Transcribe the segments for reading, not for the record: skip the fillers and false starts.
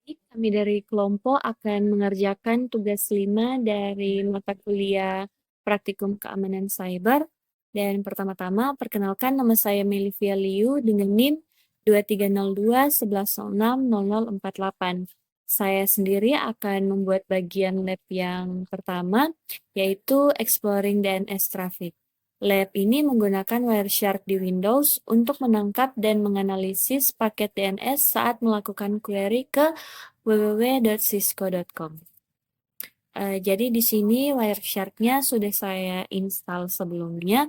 Kami dari kelompok akan mengerjakan tugas 5 dari mata kuliah Praktikum Keamanan Cyber. Dan pertama-tama, perkenalkan nama saya Melivia Liu dengan NIM 230211060048. Saya sendiri akan membuat bagian lab yang pertama, yaitu Exploring DNS Traffic. Lab ini menggunakan Wireshark di Windows untuk menangkap dan menganalisis paket DNS saat melakukan query ke www.cisco.com. Jadi di sini Wireshark-nya sudah saya install sebelumnya.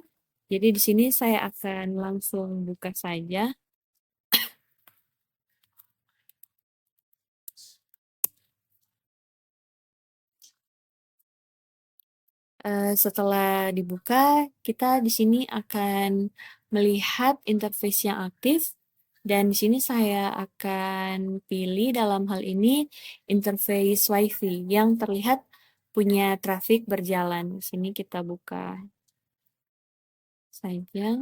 Jadi di sini saya akan langsung buka saja. Setelah dibuka, kita di sini akan melihat interface yang aktif. Dan di sini saya akan pilih dalam hal ini interface WiFi yang terlihat punya traffic berjalan. Di sini kita buka saja.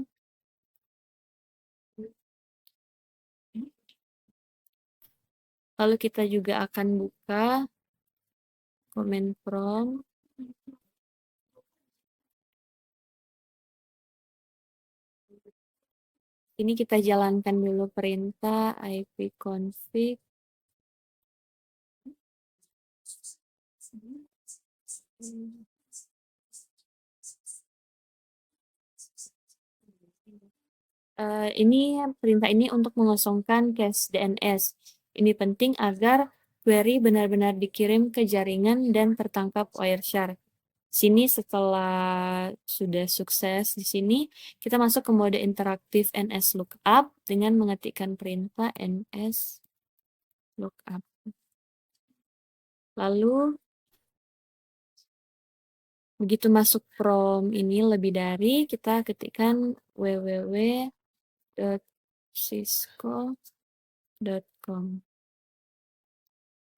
Lalu kita juga akan buka command prompt. Ini kita jalankan dulu perintah ipconfig. Ini perintah ini untuk mengosongkan cache DNS. Ini penting agar query benar-benar dikirim ke jaringan dan tertangkap Wireshark. Sini setelah sudah sukses di sini, kita masuk ke mode interaktif NS lookup dengan mengetikkan perintah NS lookup. Lalu begitu masuk prompt ini lebih dari, kita ketikkan www.cisco.com.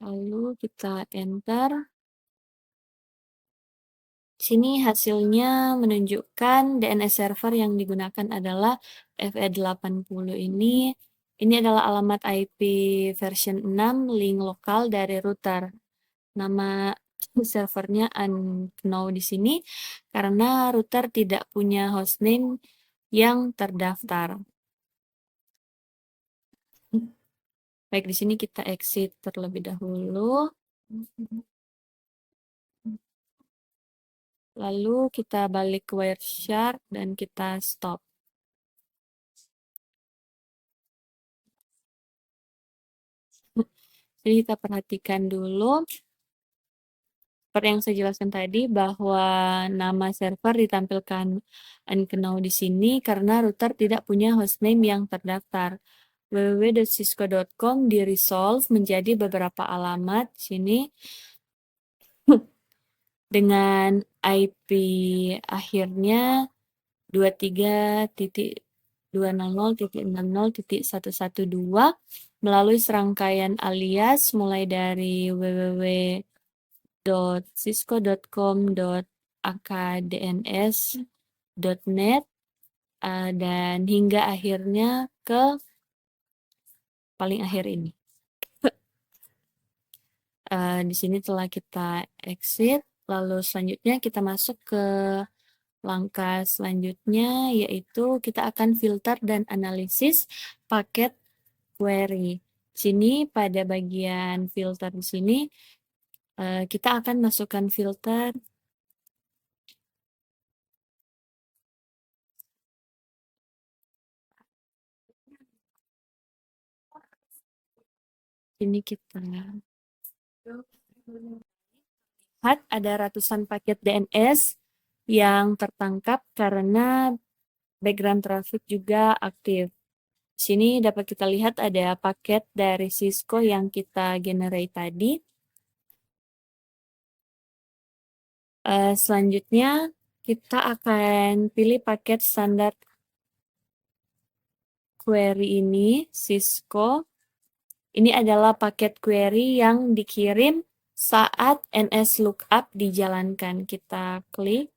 Lalu kita enter. Sini hasilnya menunjukkan DNS server yang digunakan adalah FE80 ini. Ini adalah alamat IP version 6 link lokal dari router. Nama servernya unknown di sini karena router tidak punya hostname yang terdaftar. Baik, di sini kita exit terlebih dahulu. Lalu kita balik ke Wireshark dan kita stop. Jadi kita perhatikan dulu seperti yang saya jelaskan tadi bahwa nama server ditampilkan unknown di sini karena router tidak punya hostname yang terdaftar. www.cisco.com di resolve menjadi beberapa alamat sini dengan IP akhirnya 23.200.60.112 melalui serangkaian alias mulai dari www.cisco.com.akdns.net dan hingga akhirnya ke paling akhir ini. Di sini telah kita exit, lalu selanjutnya kita masuk ke langkah selanjutnya, yaitu kita akan filter dan analisis paket query. Sini pada bagian filter di sini, kita akan masukkan filter ini kita lihat ada ratusan paket DNS yang tertangkap karena background traffic juga aktif. Di sini dapat kita lihat ada paket dari Cisco yang kita generate tadi. Selanjutnya kita akan pilih paket standar query ini, Cisco. Ini adalah paket query yang dikirim saat NS lookup dijalankan. Kita klik.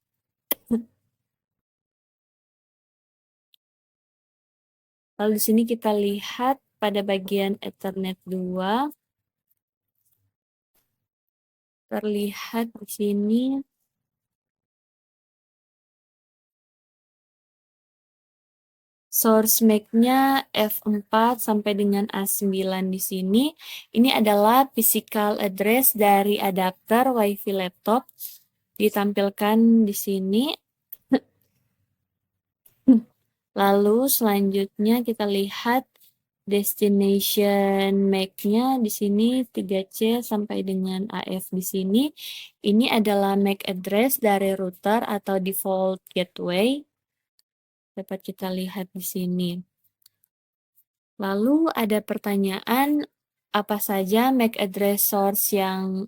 Lalu di sini kita lihat pada bagian Ethernet 2. terlihat di sini. Source MAC-nya F4 sampai dengan A9 di sini. Ini adalah physical address dari adapter WiFi laptop. Ditampilkan di sini. Lalu selanjutnya kita lihat destination MAC-nya di sini 3C sampai dengan AF di sini. Ini adalah MAC address dari router atau default gateway. Dapat kita lihat di sini. Lalu ada pertanyaan, apa saja MAC address source yang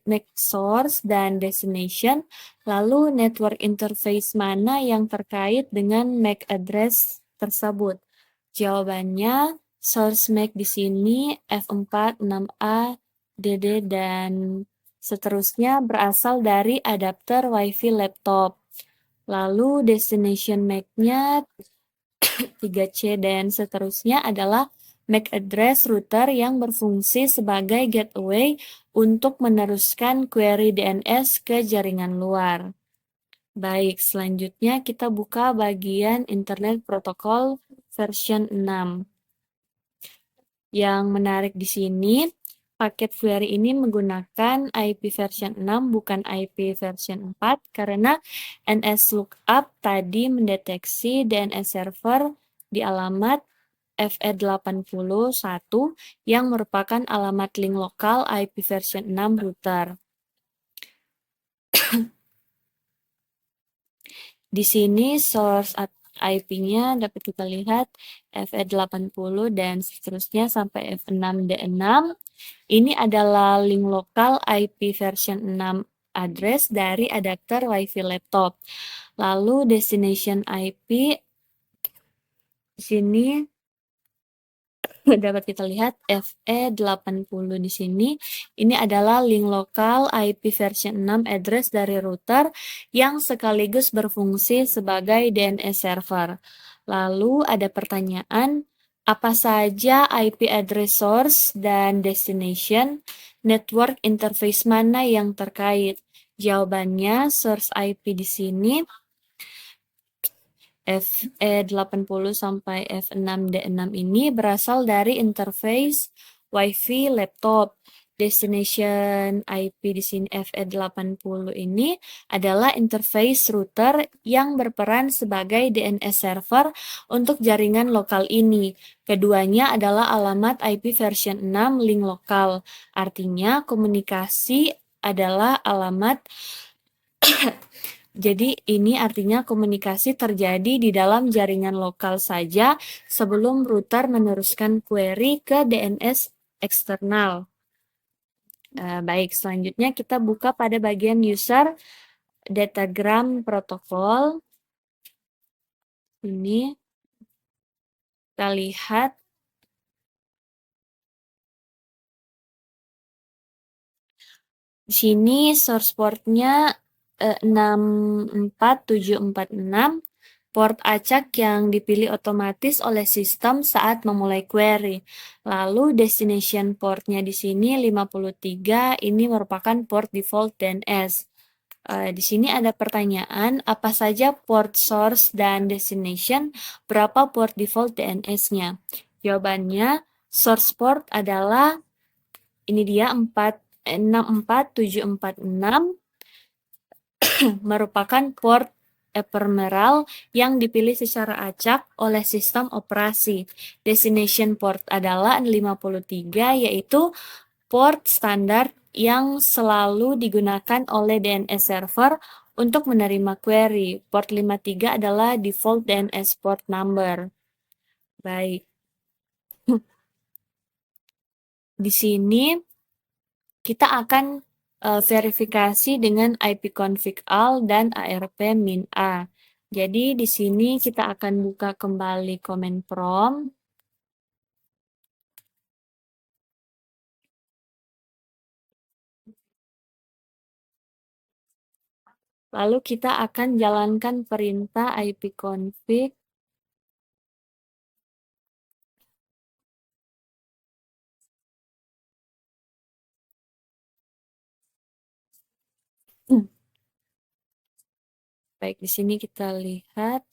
MAC source dan destination, lalu network interface mana yang terkait dengan MAC address tersebut? Jawabannya, source MAC di sini F4, 6A, DD, dan seterusnya berasal dari adapter WiFi laptop. Lalu destination MAC-nya 3C dan seterusnya adalah MAC address router yang berfungsi sebagai gateway untuk meneruskan query DNS ke jaringan luar. Baik, selanjutnya kita buka bagian Internet Protocol version 6. Yang menarik di sini, paket query ini menggunakan IP version 6 bukan IP version 4 karena NSLOOKUP tadi mendeteksi DNS server di alamat FE81 yang merupakan alamat link lokal IP version 6 router. Di sini source IP-nya dapat kita lihat FE80 dan seterusnya sampai F6D6. Ini adalah link lokal IP version 6 address dari adapter WiFi laptop. Lalu destination IP di sini dapat kita lihat FE80 di sini. Ini adalah link lokal IP version 6 address dari router yang sekaligus berfungsi sebagai DNS server. Lalu ada pertanyaan, apa saja IP address source dan destination, network interface mana yang terkait? Jawabannya, source IP di sini FE80 sampai F6D6 ini berasal dari interface WiFi laptop. Destination IP di sini FE80 ini adalah interface router yang berperan sebagai DNS server untuk jaringan lokal ini. Keduanya adalah alamat IP version 6 link lokal. Artinya komunikasi adalah alamat Jadi ini artinya komunikasi terjadi di dalam jaringan lokal saja sebelum router meneruskan query ke DNS eksternal. Baik, selanjutnya kita buka pada bagian user datagram protokol. Ini kita lihat di sini source portnya 64746. Port acak yang dipilih otomatis oleh sistem saat memulai query. Lalu destination portnya di sini 53, ini merupakan port default DNS. Di sini ada pertanyaan, apa saja port source dan destination, berapa port default DNS-nya? Jawabannya, source port adalah, ini dia 64746, merupakan port ephemeral yang dipilih secara acak oleh sistem operasi. Destination port adalah 53, yaitu port standar yang selalu digunakan oleh DNS server untuk menerima query. Port 53 adalah default DNS port number. Baik. Di sini kita akan verifikasi dengan ipconfig-al dan arp-min-a. Jadi di sini kita akan buka kembali command prompt. Lalu kita akan jalankan perintah ipconfig. Baik, di sini kita lihat.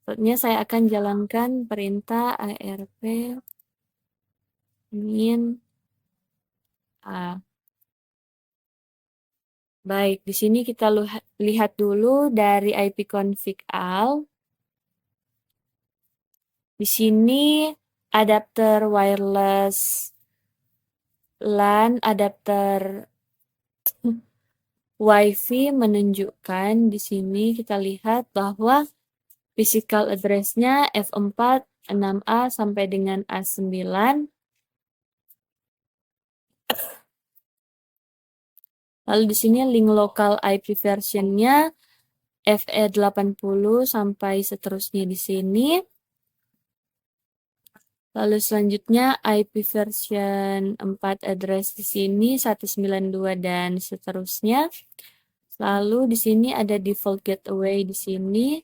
Selanjutnya saya akan jalankan perintah arp min a. Baik, di sini kita lihat dulu dari ipconfig al. Di sini adapter wireless LAN, adapter WiFi menunjukkan di sini kita lihat bahwa physical address-nya F4 6A sampai dengan A9. Lalu di sini link lokal IP version-nya FE80 sampai seterusnya di sini. Lalu selanjutnya IP version 4 address di sini 192 dan seterusnya. Lalu di sini ada default gateway di sini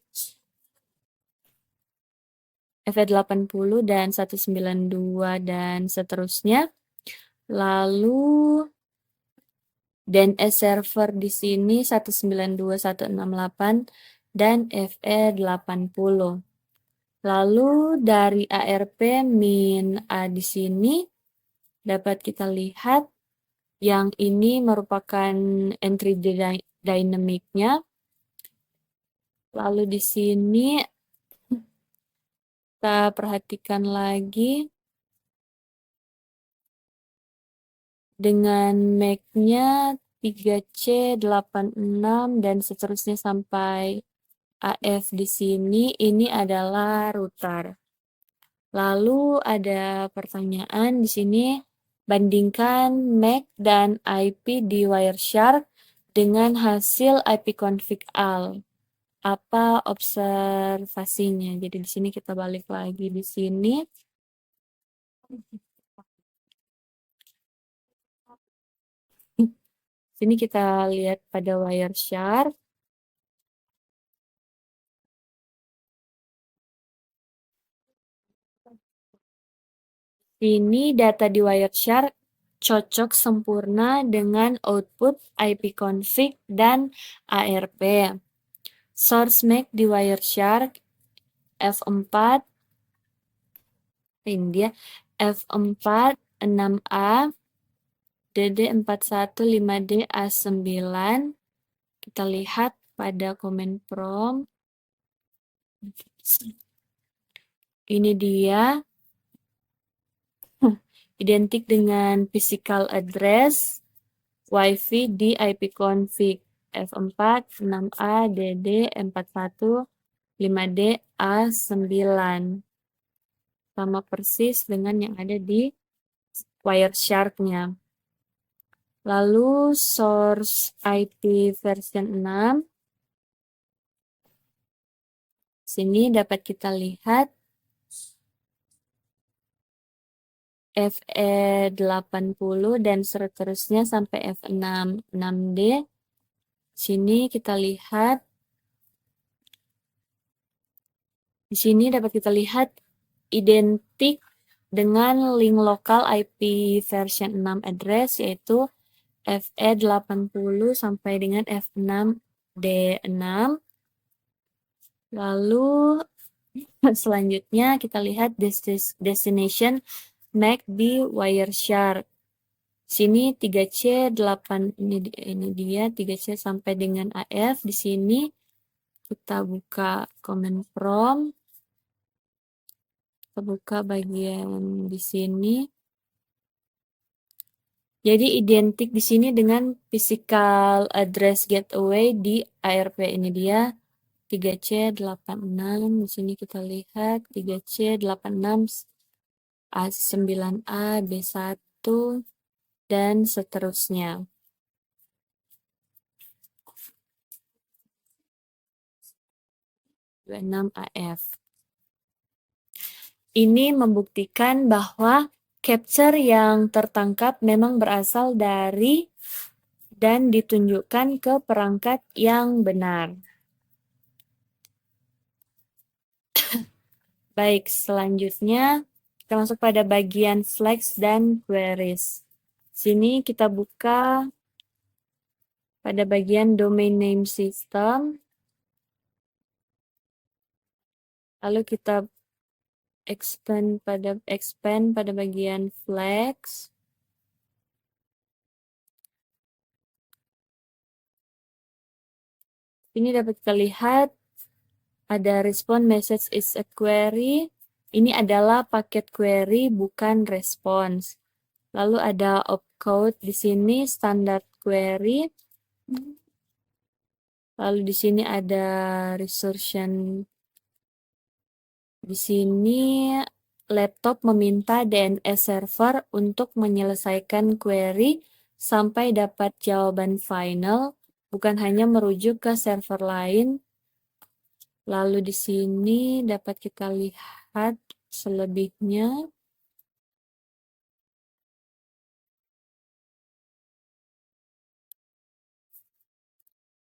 FE80 dan 192 dan seterusnya. Lalu DNS server di sini 192.168 dan FE80. Lalu dari ARP min A di sini dapat kita lihat yang ini merupakan entry dynamic-nya. Lalu di sini kita perhatikan lagi dengan MAC-nya 3C86 dan seterusnya sampai AF di sini, ini adalah router. Lalu ada pertanyaan di sini, bandingkan MAC dan IP di Wireshark dengan hasil ipconfig al. Apa observasinya? Jadi di sini kita balik lagi di sini. Sini kita lihat pada Wireshark. Ini data di Wireshark cocok sempurna dengan output ipconfig dan ARP. Source MAC di Wireshark F4, ini dia F4 6A DD415D A9. Kita lihat pada command prompt. Ini dia identik dengan physical address WiFi di ipconfig F4 6A DD 415D A9. Sama persis dengan yang ada di Wireshark-nya. Lalu source IP version 6. Sini dapat kita lihat FE80 dan seterusnya sampai F6 6D. Sini kita lihat, di sini dapat kita lihat identik dengan link lokal IP version 6 address yaitu FE80 sampai dengan F6D6. Lalu selanjutnya kita lihat destination MAC di Wireshark. Sini 3C8 ini dia 3C sampai dengan AF. Di sini kita buka command prompt. Kita buka bagian di sini. Jadi identik di sini dengan physical address gateway di ARP. Ini dia 3C86. Di sini kita lihat 3C86 A9A B1 dan seterusnya. 26 AF. Ini membuktikan bahwa capture yang tertangkap memang berasal dari dan ditunjukkan ke perangkat yang benar. Baik, selanjutnya kita masuk pada bagian flags dan queries. Sini kita buka pada bagian domain name system, lalu kita expand pada bagian flags. Ini dapat kita lihat ada respond message is a query. Ini adalah paket query, bukan response. Lalu ada opcode di sini standard query. Lalu di sini ada resource. Di sini laptop meminta DNS server untuk menyelesaikan query sampai dapat jawaban final, bukan hanya merujuk ke server lain. Lalu di sini dapat kita lihat selebihnya.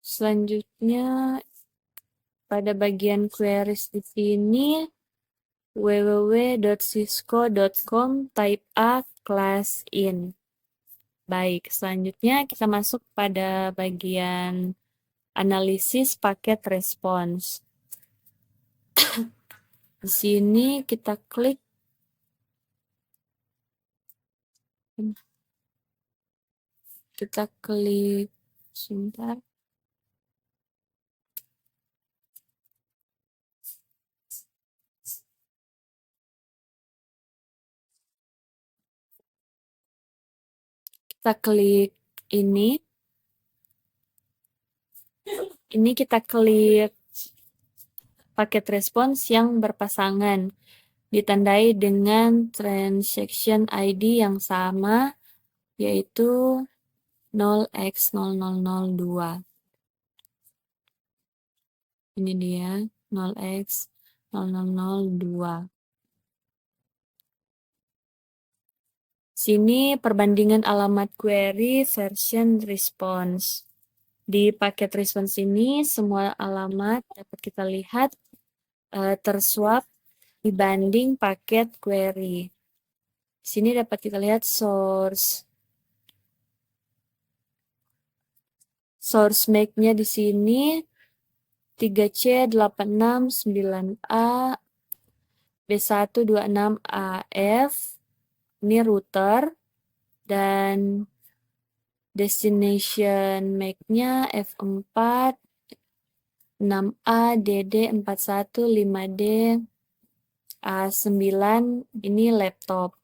Selanjutnya pada bagian queries di sini www.cisco.com type A class in. Baik, selanjutnya kita masuk pada bagian analisis paket respons. Di sini kita klik sebentar. Kita klik ini. Ini kita klik paket respons yang berpasangan, ditandai dengan transaction ID yang sama, yaitu 0x0002. Ini dia 0x0002. Sini perbandingan alamat query version response. Di paket response ini semua alamat dapat kita lihat terswap dibanding paket query. Di sini dapat kita lihat source MAC-nya di sini 3C869A B126AF. Ini router, dan destination MAC-nya F4 6A DD41 5D A9. Ini laptop.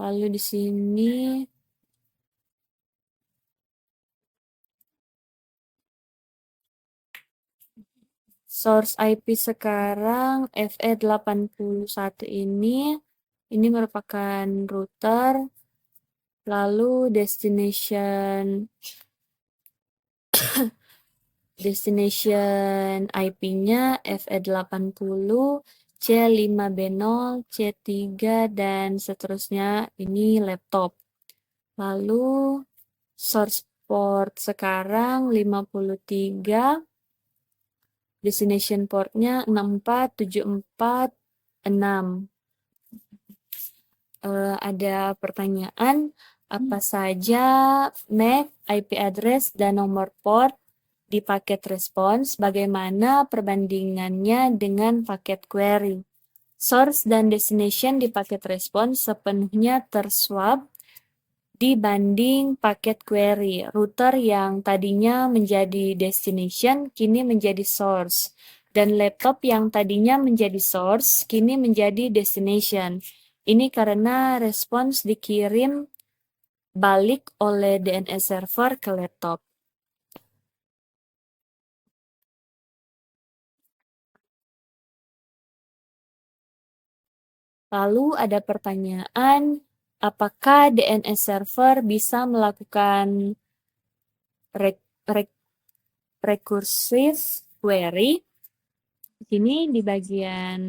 Lalu di sini source IP sekarang FE81 ini merupakan router. Lalu destination IP-nya FE80 C5B0 C3 dan seterusnya. Ini laptop. Lalu source port sekarang 53, destination portnya 64746. Ada pertanyaan, apa saja MAC, IP address, dan nomor port di paket respons, bagaimana perbandingannya dengan paket query? Source dan destination di paket respons sepenuhnya terswap dibanding paket query. Router yang tadinya menjadi destination kini menjadi source, dan laptop yang tadinya menjadi source kini menjadi destination. Ini karena respons dikirim balik oleh DNS server ke laptop. Lalu ada pertanyaan, apakah DNS server bisa melakukan recursive query? Ini di bagian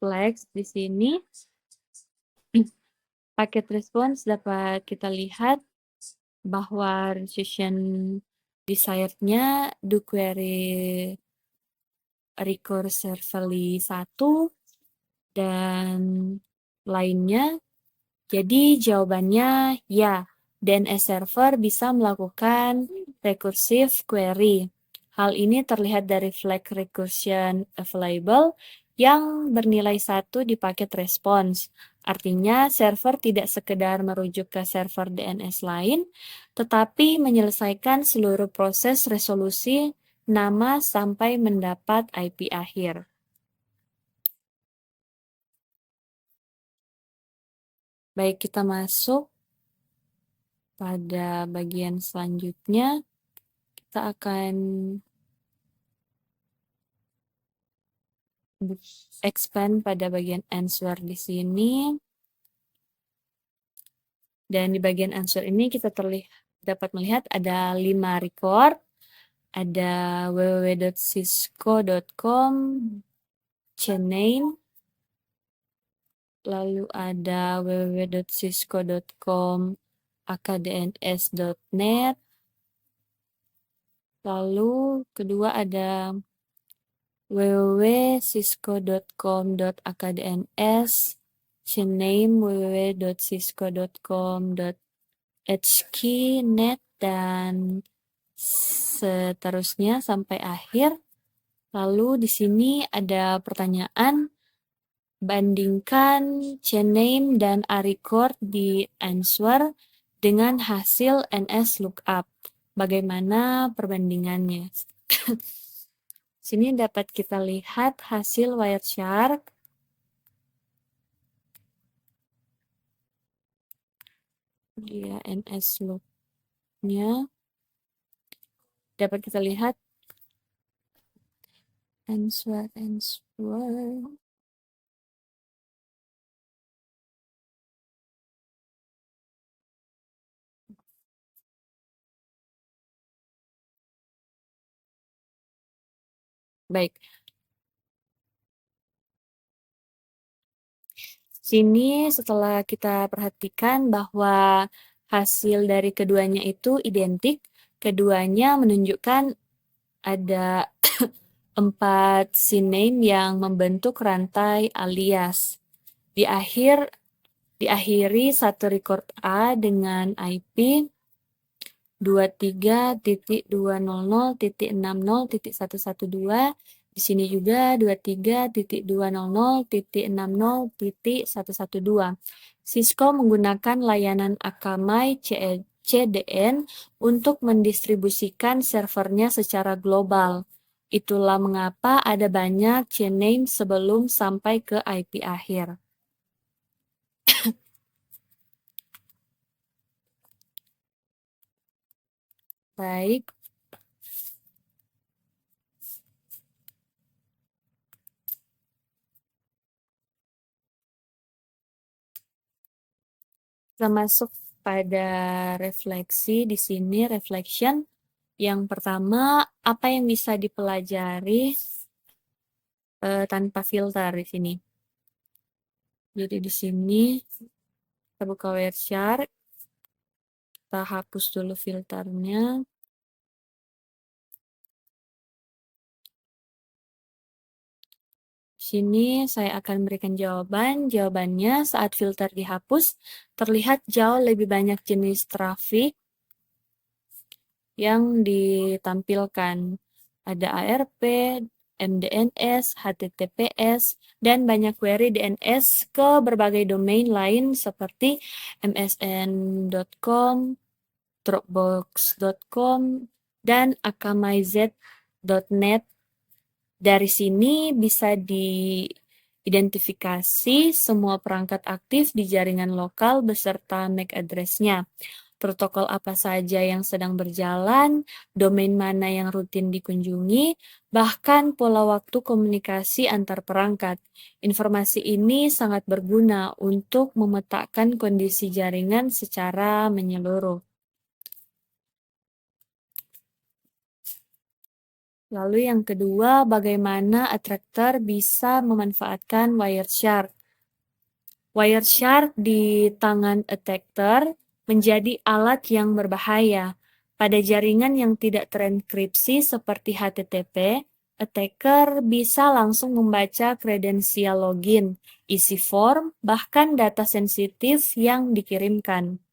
flags di sini. Paket respons dapat kita lihat bahwa resolution desired-nya do query recursively 1 dan lainnya. Jadi jawabannya ya, DNS server bisa melakukan recursive query. Hal ini terlihat dari flag recursion available yang bernilai 1 di paket response. Artinya server tidak sekedar merujuk ke server DNS lain, tetapi menyelesaikan seluruh proses resolusi nama sampai mendapat IP akhir. Baik, kita masuk pada bagian selanjutnya. Kita akan expand pada bagian answer di sini. Dan di bagian answer ini kita dapat melihat ada 5 record. Ada www.cisco.com, chain, lalu ada www.cisco.com, akdns.net, lalu kedua ada www.cisco.com.akdns, chain www.cisco.com.hknet, dan seterusnya sampai akhir. Lalu di sini ada pertanyaan, bandingkan chain dan record di answer dengan hasil NS lookup. Bagaimana perbandingannya? Sini dapat kita lihat hasil Wireshark. Dia NS look-nya. Dapat kita lihat answer. Baik. Sini setelah kita perhatikan bahwa hasil dari keduanya itu identik, keduanya menunjukkan ada 4 CNAME yang membentuk rantai alias. Diakhiri satu record A dengan IP 23.200.60.112. Di sini juga 23.200.60.112. Cisco menggunakan layanan Akamai CDN untuk mendistribusikan servernya secara global. Itulah mengapa ada banyak chain name sebelum sampai ke IP akhir. Baik. Kita masuk pada refleksi di sini, reflection. Yang pertama, apa yang bisa dipelajari tanpa filter di sini? Jadi di sini kita buka Wireshark, kita hapus dulu filternya. Sini saya akan berikan jawaban. Jawabannya saat filter dihapus, terlihat jauh lebih banyak jenis traffic yang ditampilkan. Ada ARP, MDNS, HTTPS, dan banyak query DNS ke berbagai domain lain seperti msn.com, dropbox.com, dan akamaiz.net. Dari sini bisa diidentifikasi semua perangkat aktif di jaringan lokal beserta MAC address-nya. Protokol apa saja yang sedang berjalan, domain mana yang rutin dikunjungi, bahkan pola waktu komunikasi antar perangkat. Informasi ini sangat berguna untuk memetakan kondisi jaringan secara menyeluruh. Lalu yang kedua, bagaimana attractor bisa memanfaatkan Wireshark. Wireshark di tangan attacker menjadi alat yang berbahaya. Pada jaringan yang tidak terenkripsi seperti HTTP, attacker bisa langsung membaca kredensial login, isi form, bahkan data sensitif yang dikirimkan.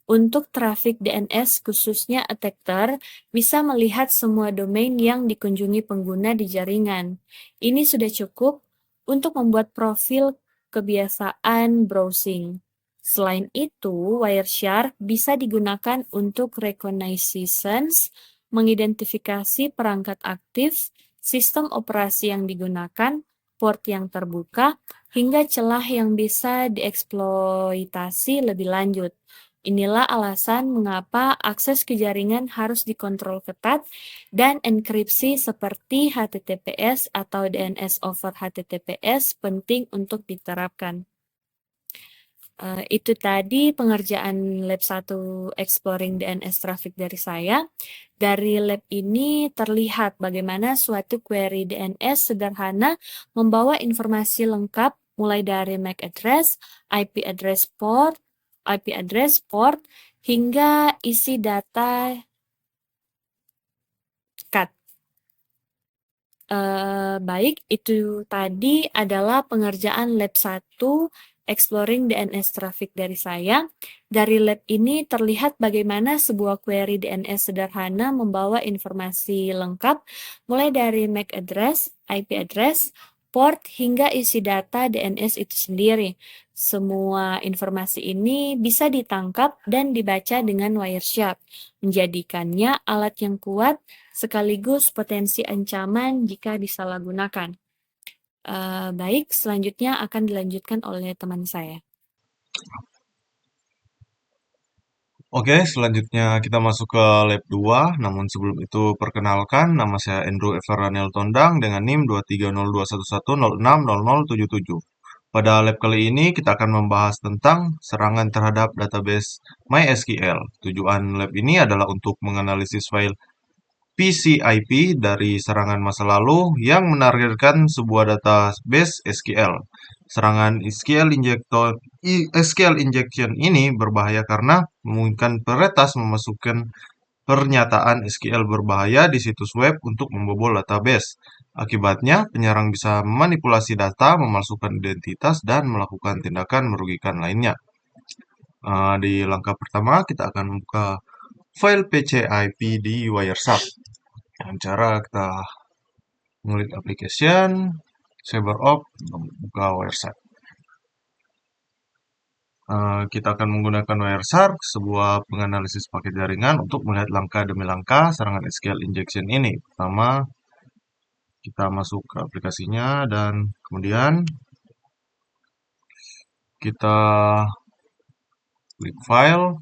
Untuk traffic DNS khususnya attacker bisa melihat semua domain yang dikunjungi pengguna di jaringan. Ini sudah cukup untuk membuat profil kebiasaan browsing. Selain itu, Wireshark bisa digunakan untuk reconnaissance, mengidentifikasi perangkat aktif, sistem operasi yang digunakan, port yang terbuka, hingga celah yang bisa dieksploitasi lebih lanjut. Inilah alasan mengapa akses ke jaringan harus dikontrol ketat dan enkripsi seperti HTTPS atau DNS over HTTPS penting untuk diterapkan. Itu tadi pengerjaan lab 1 exploring DNS traffic dari saya. Dari lab ini terlihat bagaimana suatu query DNS sederhana membawa informasi lengkap mulai dari MAC address, IP address, port, hingga isi data CAT. Baik, itu tadi adalah pengerjaan lab 1 exploring DNS traffic dari saya. Dari lab ini terlihat bagaimana sebuah query DNS sederhana membawa informasi lengkap mulai dari MAC address, IP address, port, hingga isi data DNS itu sendiri. Semua informasi ini bisa ditangkap dan dibaca dengan Wireshark, menjadikannya alat yang kuat sekaligus potensi ancaman jika disalahgunakan. Baik, selanjutnya akan dilanjutkan oleh teman saya. Oke, selanjutnya kita masuk ke lab 2. Namun sebelum itu perkenalkan, nama saya Andrew Everaniel Tondang dengan NIM 2302110600077. Pada lab kali ini kita akan membahas tentang serangan terhadap database MySQL. Tujuan lab ini adalah untuk menganalisis file PCIP dari serangan masa lalu yang menargetkan sebuah database SQL. Serangan SQL injection ini berbahaya karena memungkinkan peretas memasukkan pernyataan SQL berbahaya di situs web untuk membobol database. Akibatnya, penyerang bisa memanipulasi data, memalsukan identitas, dan melakukan tindakan merugikan lainnya. Di langkah pertama, kita akan membuka file PCIP di Wireshark. Dengan cara kita mengulik application, CyberOp, buka Wireshark. Kita akan menggunakan Wireshark, sebuah penganalisis paket jaringan untuk melihat langkah demi langkah serangan SQL injection ini. Pertama, kita masuk ke aplikasinya dan kemudian kita klik file,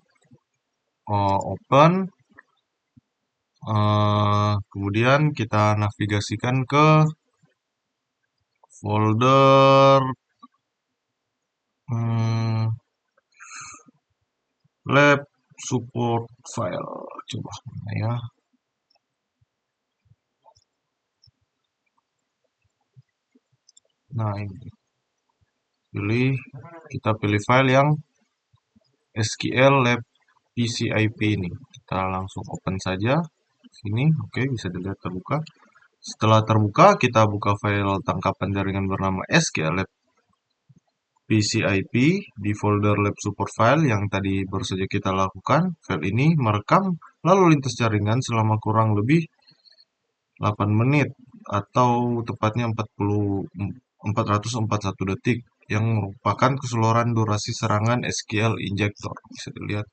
open, kemudian kita navigasikan ke folder lab support file. Coba mana ya? Nah, ini. Kita pilih file yang SQL lab PCIP ini. Kita langsung open saja. Sini, oke, bisa dilihat terbuka. Setelah terbuka, kita buka file tangkapan jaringan bernama SQL lab PCIP di folder lab support file yang tadi baru saja kita lakukan. File ini merekam lalu lintas jaringan selama kurang lebih 8 menit atau tepatnya 441 detik yang merupakan keseluruhan durasi serangan SQL injector. Bisa dilihat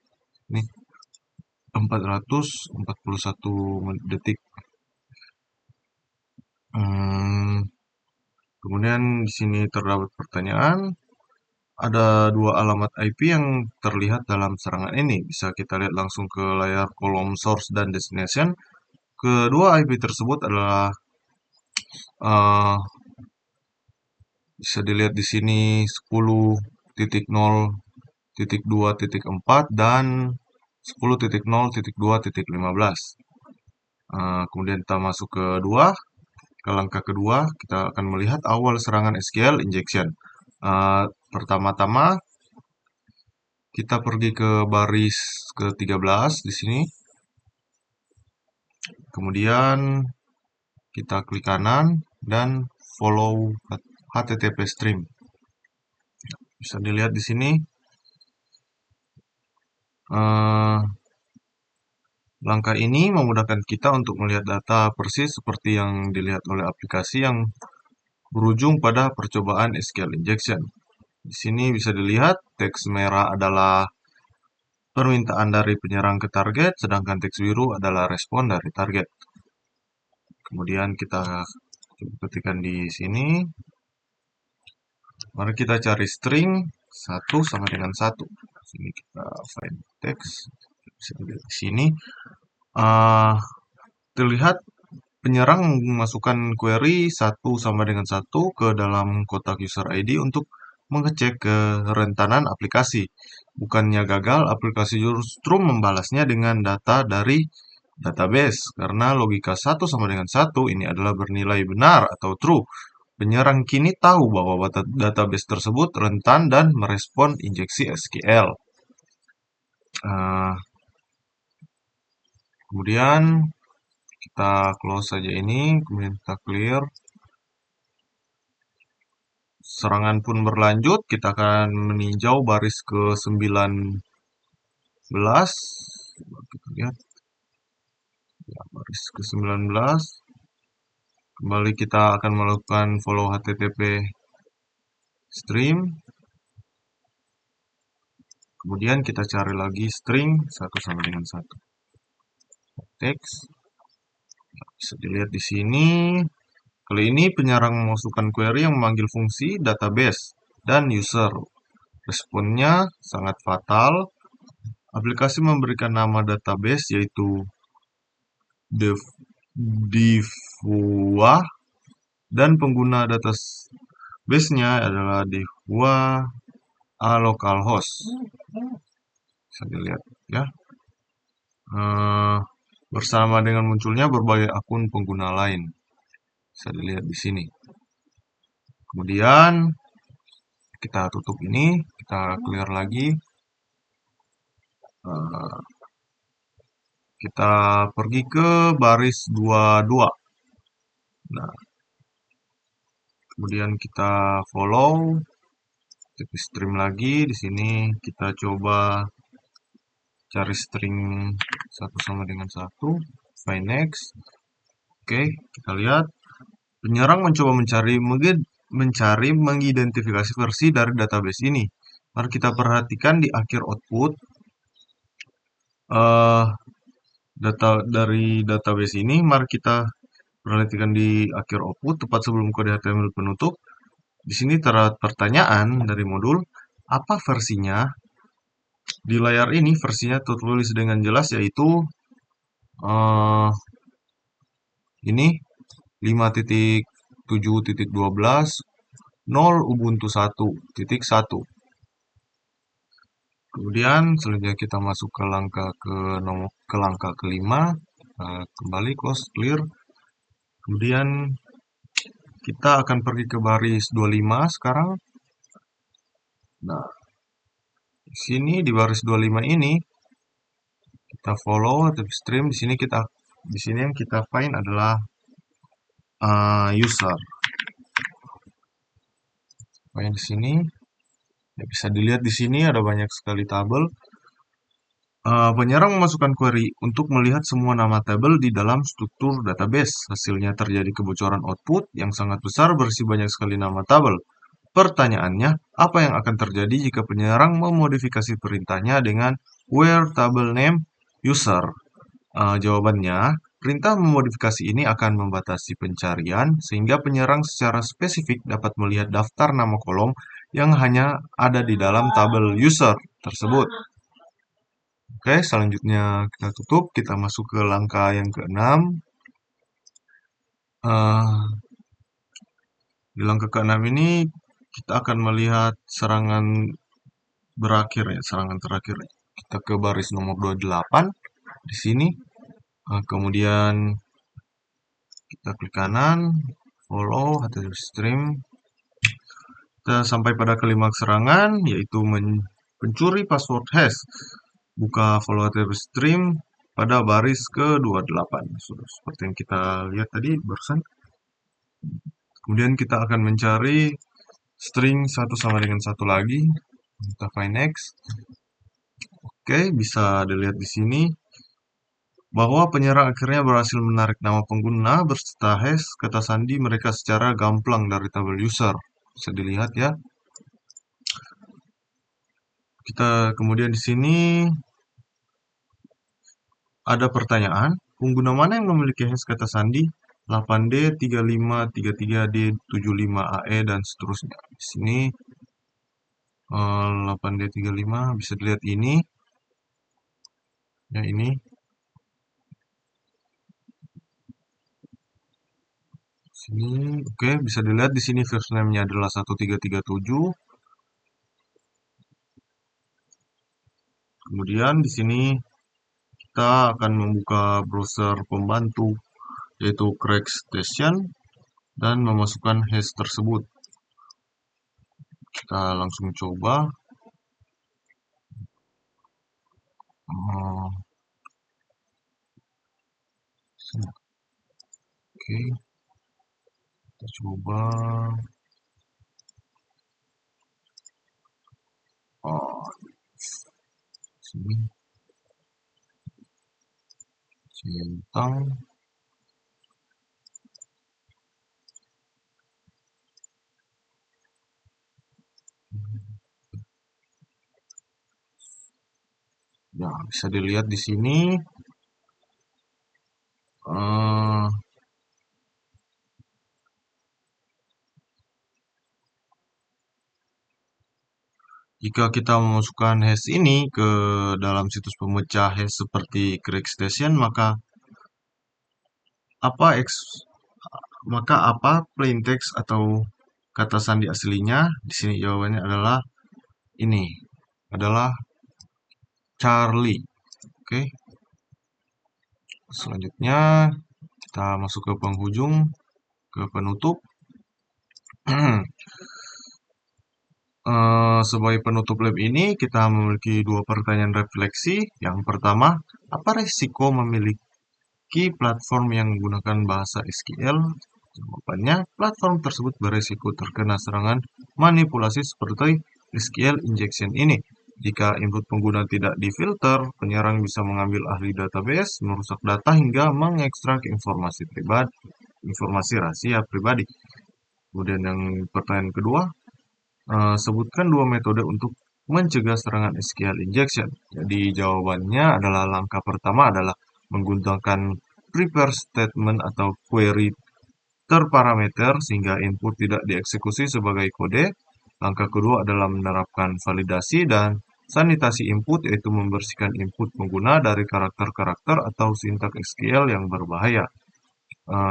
nih 441 detik. Kemudian di sini terdapat pertanyaan. Ada dua alamat IP yang terlihat dalam serangan ini. Bisa kita lihat langsung ke layar kolom source dan destination. Kedua IP tersebut adalah bisa dilihat di sini 10.0.2.4 dan 10.0.2.15. Kemudian kita masuk ke langkah kedua, kita akan melihat awal serangan SQL injection. Pertama-tama kita pergi ke baris ke-13 di sini. Kemudian kita klik kanan, dan follow HTTP stream. Bisa dilihat di sini. Langkah ini memudahkan kita untuk melihat data persis seperti yang dilihat oleh aplikasi yang berujung pada percobaan SQL injection. Di sini bisa dilihat teks merah adalah permintaan dari penyerang ke target, sedangkan teks biru adalah respon dari target. Kemudian kita ketikkan di sini. Mari kita cari string 1 sama dengan 1. Sini kita find text. Bisa dilihat di sini. Terlihat penyerang memasukkan query 1 sama dengan 1 ke dalam kotak user ID untuk mengecek kerentanan aplikasi. Bukannya gagal, aplikasi justru membalasnya dengan data dari database. Karena logika 1 sama dengan 1 ini adalah bernilai benar atau true. Penyerang kini tahu bahwa database tersebut rentan dan merespon injeksi SQL. Kemudian kita close saja ini, kemudian kita clear. Serangan pun berlanjut, kita akan meninjau baris ke-19. Kita lihat. Ya, baris ke-19. Kembali kita akan melakukan follow HTTP stream. Kemudian kita cari lagi string 1 sama dengan 1. Teks. Bisa dilihat di sini. Kali ini penyerang memasukkan query yang memanggil fungsi database dan user. Responnya sangat fatal. Aplikasi memberikan nama database yaitu Divua dan pengguna database-nya adalah Divua localhost. Bisa dilihat ya. Bersama dengan munculnya berbagai akun pengguna lain. Bisa dilihat di sini. Kemudian kita tutup ini, kita clear lagi. Kita pergi ke baris 22. Nah, kemudian kita follow TP stream lagi. Di sini kita coba cari string 1 sama dengan 1. Find next. Oke, kita lihat. Penyerang mencoba mencari mengidentifikasi versi dari database ini. Mari kita perhatikan di akhir output. Data dari database ini, mari kita perhatikan di akhir output, tepat sebelum kode HTML penutup. Di sini terdapat pertanyaan dari modul, apa versinya? Di layar ini versinya tertulis dengan jelas, yaitu ini 5.7.12 0 Ubuntu 1.1. Kemudian selanjutnya kita masuk ke langkah kelima. Kembali close clear. Kemudian kita akan pergi ke baris 25 sekarang. Nah, di sini di baris 25 ini kita follow atau stream. Di sini yang kita find adalah user. Find di sini. Ya, bisa dilihat di sini ada banyak sekali tabel. Penyerang memasukkan query untuk melihat semua nama tabel di dalam struktur database. Hasilnya terjadi kebocoran output yang sangat besar berisi banyak sekali nama tabel. Pertanyaannya, apa yang akan terjadi jika penyerang memodifikasi perintahnya dengan where table name user? Jawabannya, perintah memodifikasi ini akan membatasi pencarian sehingga penyerang secara spesifik dapat melihat daftar nama kolom yang hanya ada di dalam tabel user tersebut. Oke, selanjutnya kita tutup, kita masuk ke langkah yang ke-6. Di langkah ke-6 ini kita akan melihat serangan terakhir. Kita ke baris nomor 28 di sini. Kemudian kita klik kanan, follow HTTP stream. Kita sampai pada klimaks serangan, yaitu mencuri password hash. Buka follow HTTP stream. pada baris ke-28. Seperti yang kita lihat tadi barusan. Kemudian kita akan mencari string satu sama dengan satu lagi. Kita find next. Oke, bisa dilihat di sini bahwa penyerang akhirnya berhasil menarik nama pengguna berserta hash kata sandi mereka secara gamblang dari tabel user. Bisa dilihat ya. Kita kemudian di sini ada pertanyaan, pengguna mana yang memiliki hash kata sandi 8D, 35, 33D, 75AE dan seterusnya. Di sini 8D 35 bisa dilihat ini. Ya ini. Sini oke, bisa dilihat di sini first name-nya adalah 1337. Kemudian di sini kita akan membuka browser pembantu yaitu CrackStation dan memasukkan hash tersebut. Kita langsung coba. Oke, kita coba. Sini centang. Ya, bisa dilihat di sini. eh, Jika kita memasukkan hash ini ke dalam situs pemecah hash seperti CrackStation, apa eks- maka plain text atau kata sandi aslinya? Di sini jawabannya adalah ini, adalah Charlie. Oke. Selanjutnya kita masuk ke penghujung, ke penutup. Sebagai penutup lab ini, kita memiliki dua pertanyaan refleksi. Yang pertama, apa risiko memiliki platform yang menggunakan bahasa SQL? Jawabannya, platform tersebut berisiko terkena serangan manipulasi seperti SQL injection ini. Jika input pengguna tidak difilter, penyerang bisa mengambil ahli database, merusak data hingga mengekstrak informasi rahasia pribadi. Kemudian yang pertanyaan kedua, sebutkan dua metode untuk mencegah serangan SQL injection. Jadi jawabannya adalah langkah pertama adalah menggunakan prepare statement atau query terparameter sehingga input tidak dieksekusi sebagai kode. Langkah kedua adalah menerapkan validasi dan sanitasi input, yaitu membersihkan input pengguna dari karakter-karakter atau sintak SQL yang berbahaya.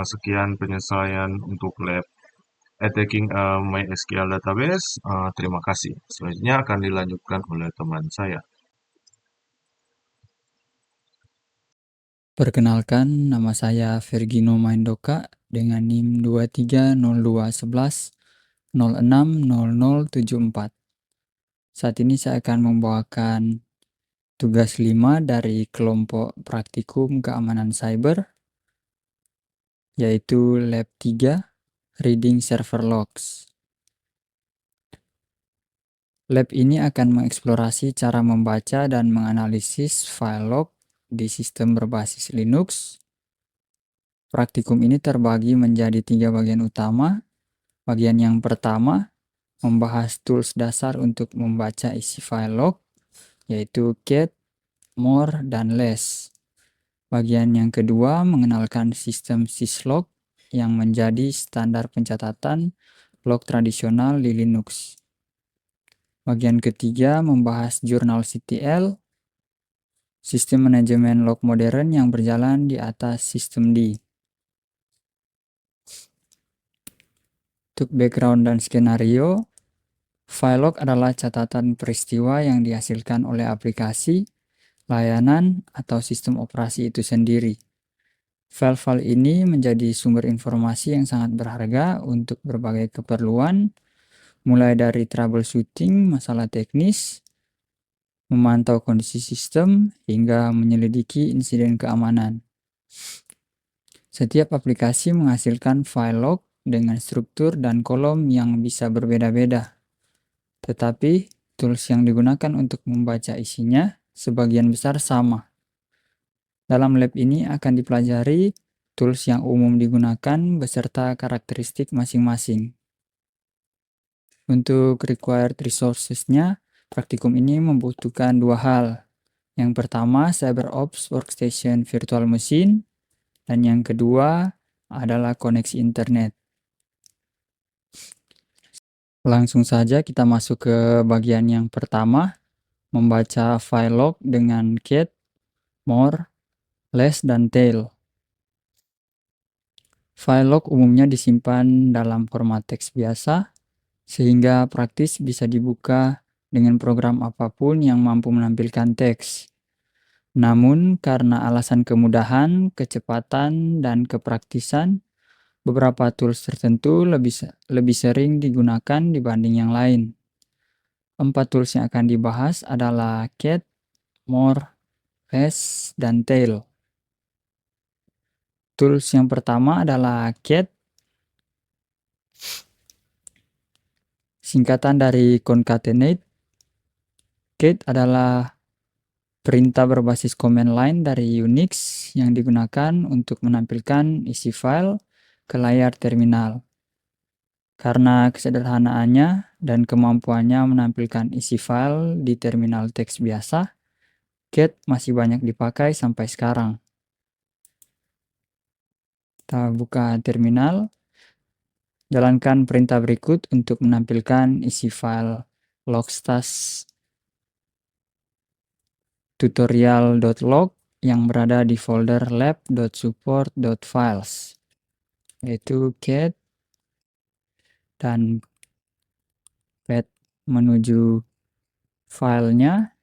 Sekian penyelesaian untuk lab Attacking MySQL Database. Terima kasih. Selanjutnya akan dilanjutkan oleh teman saya. Perkenalkan, nama saya Vergino Maindoka dengan NIM 230211060074. Saat ini saya akan membawakan tugas 5 dari kelompok praktikum keamanan cyber, yaitu Lab 3, Reading Server Logs. Lab ini akan mengeksplorasi cara membaca dan menganalisis file log di sistem berbasis Linux. Praktikum ini terbagi menjadi 3 bagian utama. Bagian yang pertama membahas tools dasar untuk membaca isi file log, yaitu get, more, dan less. Bagian yang kedua mengenalkan sistem syslog yang menjadi standar pencatatan log tradisional di Linux. Bagian ketiga membahas jurnal.ctl, sistem manajemen log modern yang berjalan di atas sistem D. Untuk background dan skenario, file log adalah catatan peristiwa yang dihasilkan oleh aplikasi, layanan, atau sistem operasi itu sendiri. File-file ini menjadi sumber informasi yang sangat berharga untuk berbagai keperluan, mulai dari troubleshooting, masalah teknis, memantau kondisi sistem, hingga menyelidiki insiden keamanan. Setiap aplikasi menghasilkan file log dengan struktur dan kolom yang bisa berbeda-beda. Tetapi, tools yang digunakan untuk membaca isinya sebagian besar sama. Dalam lab ini akan dipelajari tools yang umum digunakan beserta karakteristik masing-masing. Untuk required resources-nya, praktikum ini membutuhkan dua hal. Yang pertama, CyberOps Workstation Virtual Machine, dan yang kedua adalah koneksi internet. Langsung saja kita masuk ke bagian yang pertama, membaca file log dengan cat, more, less, dan tail. File log umumnya disimpan dalam format teks biasa, sehingga praktis bisa dibuka dengan program apapun yang mampu menampilkan teks. Namun, karena alasan kemudahan, kecepatan, dan kepraktisan, beberapa tools tertentu lebih sering digunakan dibanding yang lain. 4 tools yang akan dibahas adalah cat, more, less, dan tail. Tools yang pertama adalah cat, singkatan dari concatenate. Cat adalah perintah berbasis command line dari Unix yang digunakan untuk menampilkan isi file ke layar terminal. Karena kesederhanaannya dan kemampuannya menampilkan isi file di terminal teks biasa, cat masih banyak dipakai sampai sekarang. Kita buka terminal, jalankan perintah berikut untuk menampilkan isi file logstats tutorial.log yang berada di folder lab.support.files, yaitu cat dan path menuju filenya.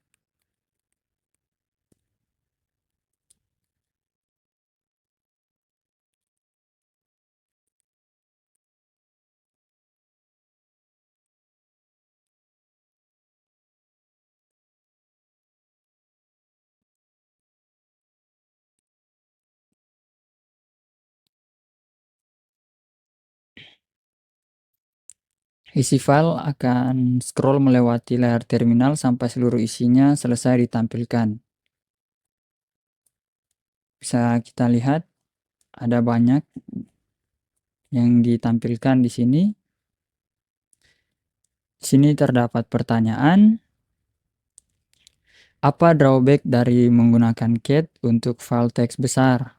Isi file akan scroll melewati layar terminal sampai seluruh isinya selesai ditampilkan. Bisa kita lihat ada banyak yang ditampilkan di sini. Di sini terdapat pertanyaan, apa drawback dari menggunakan cat untuk file teks besar?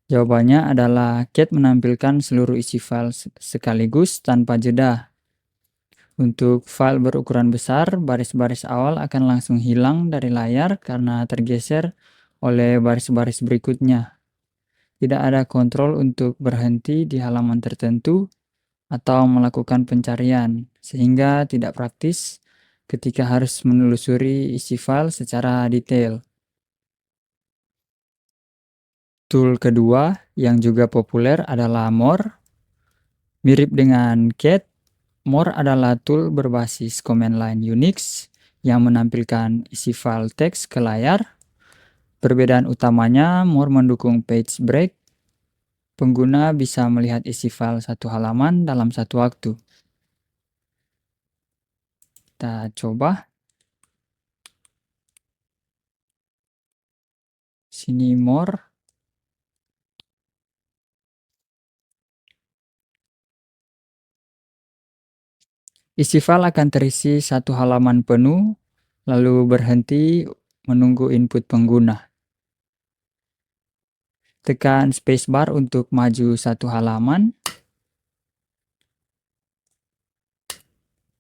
Jawabannya adalah cat menampilkan seluruh isi file sekaligus tanpa jeda. Untuk file berukuran besar, baris-baris awal akan langsung hilang dari layar karena tergeser oleh baris-baris berikutnya. Tidak ada kontrol untuk berhenti di halaman tertentu atau melakukan pencarian, sehingga tidak praktis ketika harus menelusuri isi file secara detail. Tool kedua yang juga populer adalah more. Mirip dengan cat, more adalah tool berbasis command line Unix yang menampilkan isi file teks ke layar. Perbedaan utamanya, more mendukung page break. Pengguna bisa melihat isi file satu halaman dalam satu waktu. Kita coba. Sini more. Isi file akan terisi satu halaman penuh, lalu berhenti menunggu input pengguna. Tekan spacebar untuk maju satu halaman.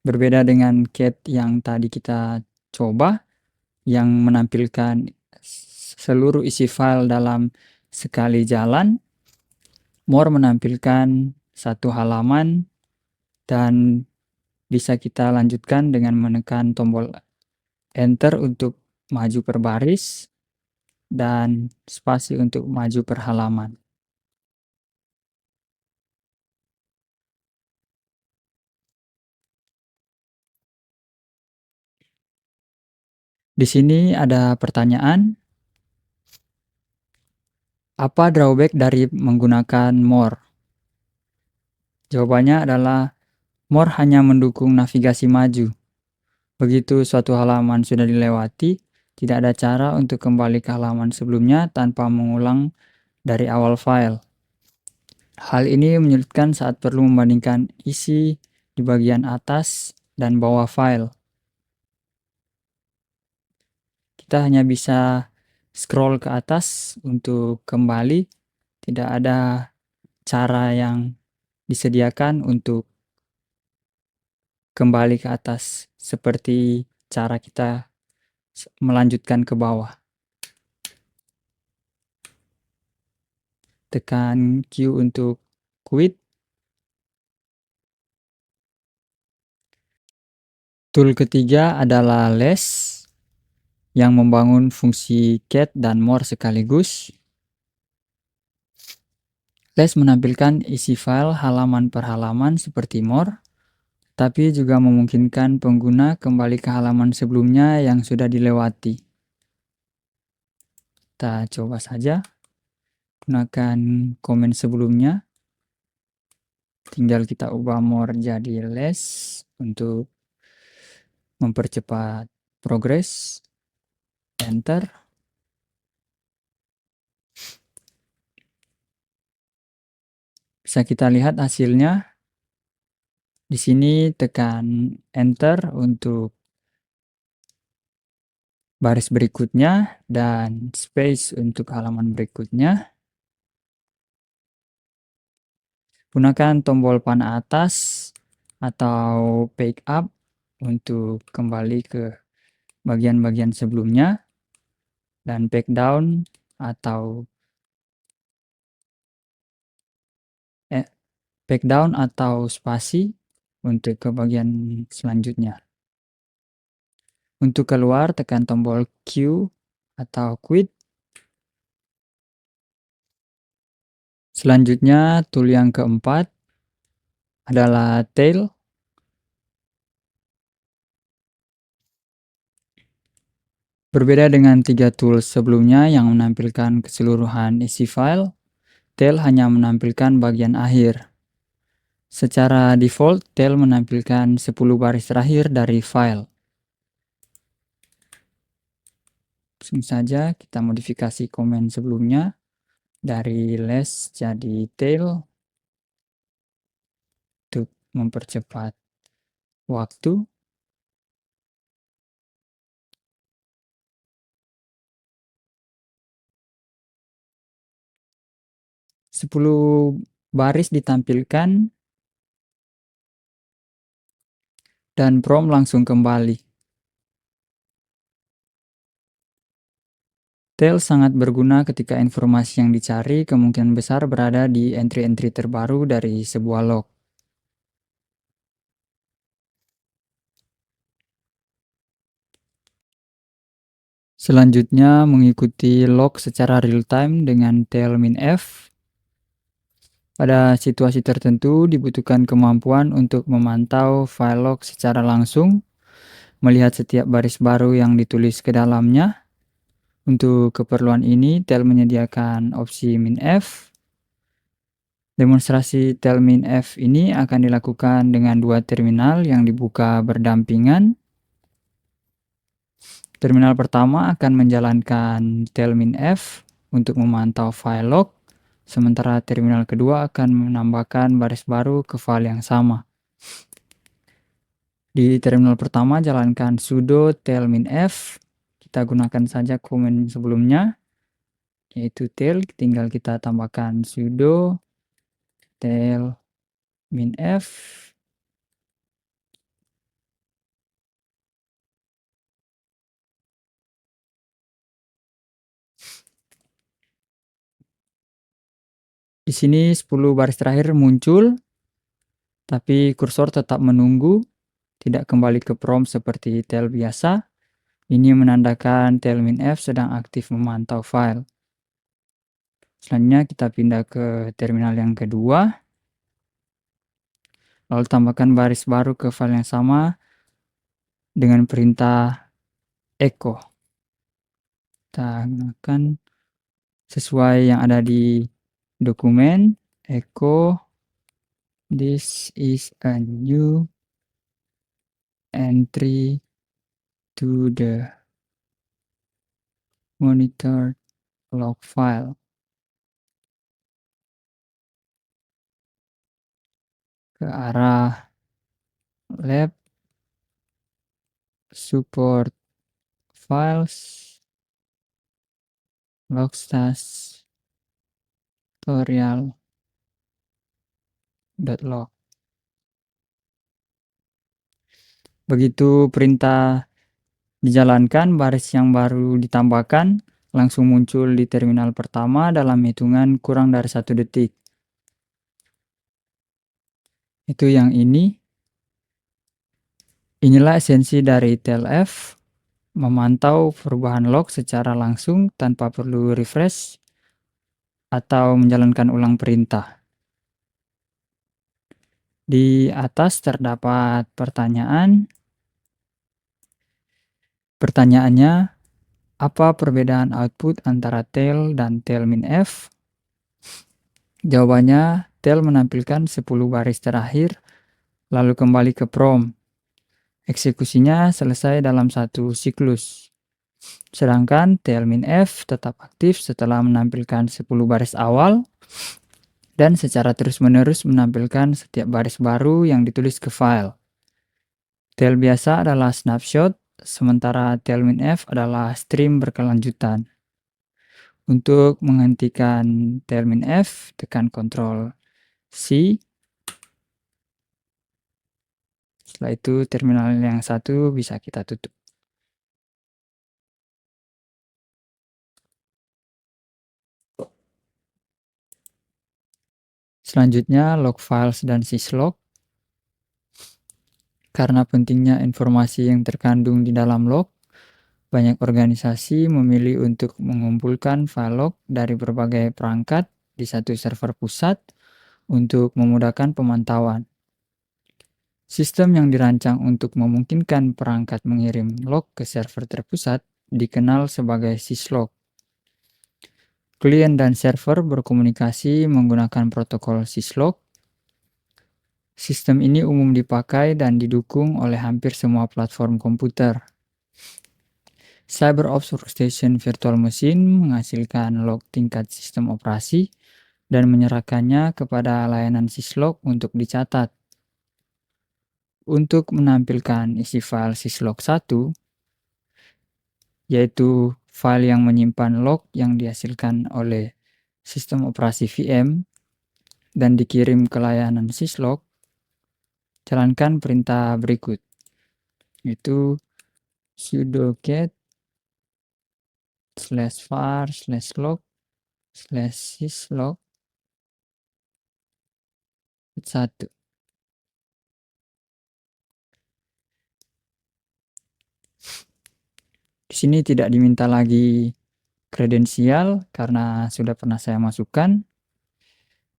Berbeda dengan cat yang tadi kita coba, yang menampilkan seluruh isi file dalam sekali jalan, more menampilkan satu halaman dan bisa kita lanjutkan dengan menekan tombol enter untuk maju per baris dan spasi untuk maju per halaman. Di sini ada pertanyaan, apa drawback dari menggunakan more? Jawabannya adalah more hanya mendukung navigasi maju. Begitu suatu halaman sudah dilewati, tidak ada cara untuk kembali ke halaman sebelumnya tanpa mengulang dari awal file. Hal ini menyulitkan saat perlu membandingkan isi di bagian atas dan bawah file. Kita hanya bisa scroll ke atas untuk kembali, tidak ada cara yang disediakan untuk kembali ke atas seperti cara kita melanjutkan ke bawah. Tekan Q untuk quit. Tool ketiga adalah less yang membangun fungsi cat dan more sekaligus. Less menampilkan isi file halaman per halaman seperti more, tapi juga memungkinkan pengguna kembali ke halaman sebelumnya yang sudah dilewati. Kita coba saja gunakan komen sebelumnya. Tinggal kita ubah more jadi less untuk mempercepat progres. Enter. Bisa kita lihat hasilnya. Di sini tekan enter untuk baris berikutnya dan space untuk halaman berikutnya. Gunakan tombol panah atas atau pick up untuk kembali ke bagian-bagian sebelumnya, dan back down atau spasi untuk ke bagian selanjutnya. Untuk keluar tekan tombol Q atau quit. Selanjutnya tool yang keempat adalah tail. Berbeda dengan 3 tools sebelumnya yang menampilkan keseluruhan isi file, tail hanya menampilkan bagian akhir. Secara default, tail menampilkan 10 baris terakhir dari file. Langsung saja kita modifikasi komen sebelumnya dari less jadi tail untuk mempercepat waktu. Sepuluh baris ditampilkan dan prompt langsung kembali. Tail sangat berguna ketika informasi yang dicari kemungkinan besar berada di entry-entry terbaru dari sebuah log. Selanjutnya, mengikuti log secara real-time dengan tail minf. Pada situasi tertentu, dibutuhkan kemampuan untuk memantau file log secara langsung, melihat setiap baris baru yang ditulis ke dalamnya. Untuk keperluan ini, tail menyediakan opsi minf. Demonstrasi tail minf ini akan dilakukan dengan 2 terminal yang dibuka berdampingan. Terminal pertama akan menjalankan tail minf untuk memantau file log, sementara terminal kedua akan menambahkan baris baru ke file yang sama. Di terminal pertama jalankan sudo tail minf. Kita gunakan saja komen sebelumnya, yaitu tail, tinggal kita tambahkan sudo tail minf. Di sini 10 baris terakhir muncul, tapi kursor tetap menunggu, tidak kembali ke prompt seperti tail biasa. Ini menandakan tail minf sedang aktif memantau file. Selanjutnya kita pindah ke terminal yang kedua. Lalu tambahkan baris baru ke file yang sama dengan perintah echo. Kita gunakan sesuai yang ada di dokumen, echo this is a new entry to the monitor log file. Ke arah lab support files logstas tutorial.log. Begitu perintah dijalankan, baris yang baru ditambahkan langsung muncul di terminal pertama dalam hitungan kurang dari 1 detik. Itu yang ini. Inilah esensi dari TLF, memantau perubahan log secara langsung tanpa perlu refresh atau menjalankan ulang perintah. Di atas terdapat pertanyaan. Pertanyaannya, apa perbedaan output antara tail dan tail minf? Jawabannya, tail menampilkan 10 baris terakhir, lalu kembali ke prom. Eksekusinya selesai dalam satu siklus. Sedangkan tail minf tetap aktif setelah menampilkan 10 baris awal dan secara terus-menerus menampilkan setiap baris baru yang ditulis ke file. Tail biasa adalah snapshot, sementara tail minf adalah stream berkelanjutan. Untuk menghentikan tail minf, tekan Ctrl C. Setelah itu terminal yang satu bisa kita tutup. Selanjutnya log files dan syslog. Karena pentingnya informasi yang terkandung di dalam log, banyak organisasi memilih untuk mengumpulkan file log dari berbagai perangkat di satu server pusat untuk memudahkan pemantauan. Sistem yang dirancang untuk memungkinkan perangkat mengirim log ke server terpusat dikenal sebagai syslog. Klien dan server berkomunikasi menggunakan protokol syslog. Sistem ini umum dipakai dan didukung oleh hampir semua platform komputer. CyberOps Workstation Virtual Machine menghasilkan log tingkat sistem operasi dan menyerahkannya kepada layanan syslog untuk dicatat. Untuk menampilkan isi file syslog 1, yaitu file yang menyimpan log yang dihasilkan oleh sistem operasi VM dan dikirim ke layanan syslog, jalankan perintah berikut, yaitu sudo cat /var/log/syslog 1. Di sini tidak diminta lagi kredensial karena sudah pernah saya masukkan.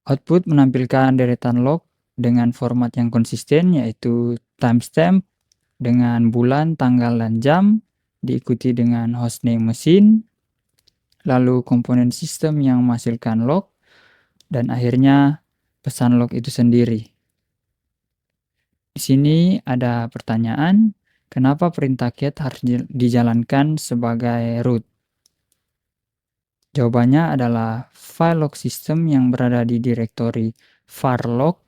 Output menampilkan deretan log dengan format yang konsisten, yaitu timestamp dengan bulan, tanggal, dan jam, diikuti dengan hostname mesin, lalu komponen sistem yang menghasilkan log, dan akhirnya pesan log itu sendiri. Di sini ada pertanyaan, kenapa perintah cat harus dijalankan sebagai root? Jawabannya adalah file log system yang berada di direktori var log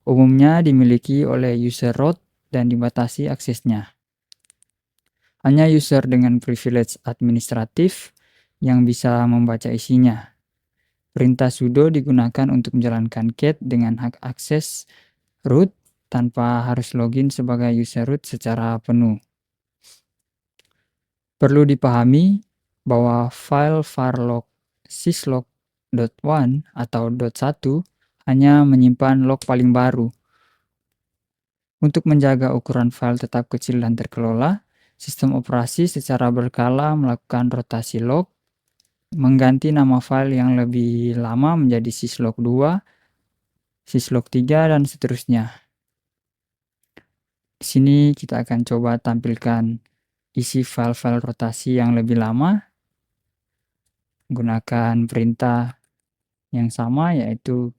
umumnya dimiliki oleh user root dan dibatasi aksesnya. Hanya user dengan privilege administratif yang bisa membaca isinya. Perintah sudo digunakan untuk menjalankan cat dengan hak akses root tanpa harus login sebagai user root secara penuh. Perlu dipahami bahwa file var log syslog.1 atau .1 hanya menyimpan log paling baru. Untuk menjaga ukuran file tetap kecil dan terkelola, sistem operasi secara berkala melakukan rotasi log, mengganti nama file yang lebih lama menjadi syslog 2, syslog 3, dan seterusnya. Di sini kita akan coba tampilkan isi file-file rotasi yang lebih lama. gunakan perintah yang sama yaitu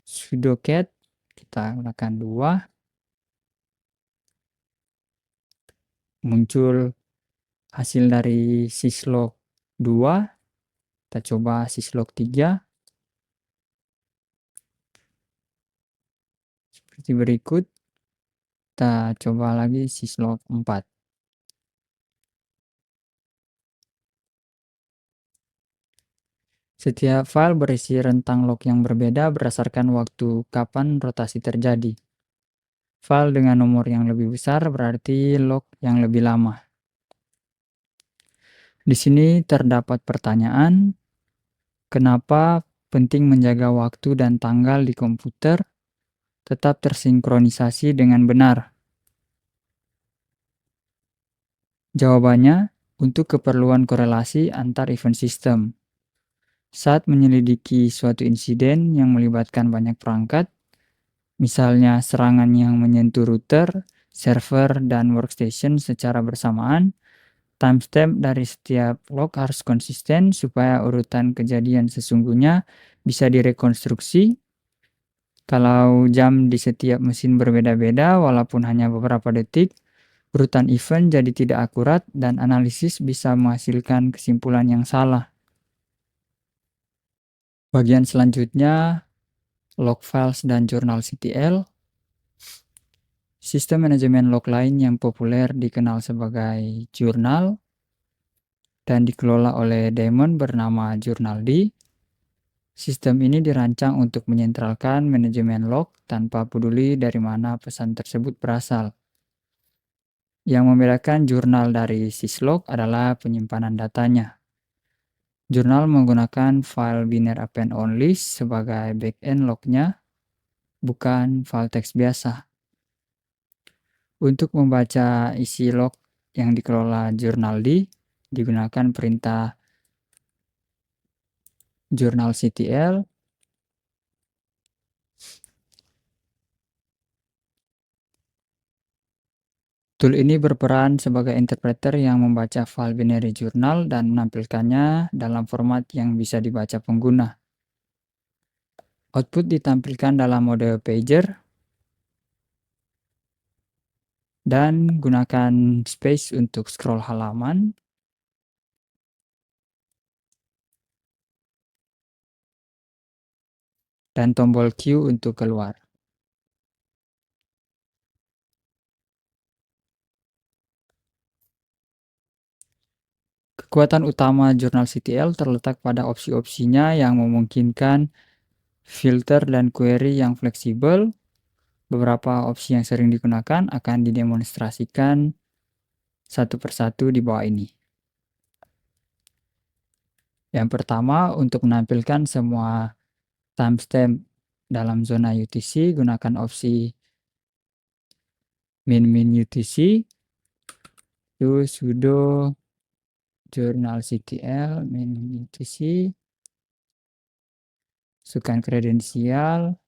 sudo cat, kita gunakan 2, muncul hasil dari syslog 2, kita coba syslog 3 seperti berikut. Kita coba lagi syslog 4. Setiap file berisi rentang log yang berbeda berdasarkan waktu kapan rotasi terjadi. File dengan nomor yang lebih besar berarti log yang lebih lama. Di sini terdapat pertanyaan, kenapa penting menjaga waktu dan tanggal di komputer tetap tersinkronisasi dengan benar? Jawabannya, untuk keperluan korelasi antar event system. Saat menyelidiki suatu insiden yang melibatkan banyak perangkat, misalnya serangan yang menyentuh router, server, dan workstation secara bersamaan, timestamp dari setiap log harus konsisten supaya urutan kejadian sesungguhnya bisa direkonstruksi. Kalau jam di setiap mesin berbeda-beda walaupun hanya beberapa detik, urutan event jadi tidak akurat dan analisis bisa menghasilkan kesimpulan yang salah. Bagian selanjutnya, log files dan jurnal.ctl. Sistem manajemen log lain yang populer dikenal sebagai jurnal dan dikelola oleh Daemon bernama jurnal.d. Sistem ini dirancang untuk menyentralkan manajemen log tanpa peduli dari mana pesan tersebut berasal. Yang membedakan jurnal dari syslog adalah penyimpanan datanya. Jurnal menggunakan file binary append only sebagai backend lognya, bukan file teks biasa. Untuk membaca isi log yang dikelola jurnal.d, digunakan perintah jurnal.ctl. Tool ini berperan sebagai interpreter yang membaca file binary jurnal dan menampilkannya dalam format yang bisa dibaca pengguna. Output ditampilkan dalam mode pager dan gunakan space untuk scroll halaman. Dan tombol Q untuk keluar. Kekuatan utama jurnal.ctl terletak pada opsi-opsinya yang memungkinkan filter dan query yang fleksibel. Beberapa opsi yang sering digunakan akan didemonstrasikan satu persatu di bawah ini. Yang pertama, untuk menampilkan semua timestamp dalam zona UTC, gunakan opsi min UTC, itu sudo jurnal.ctl min UTC, masukkan kredensial,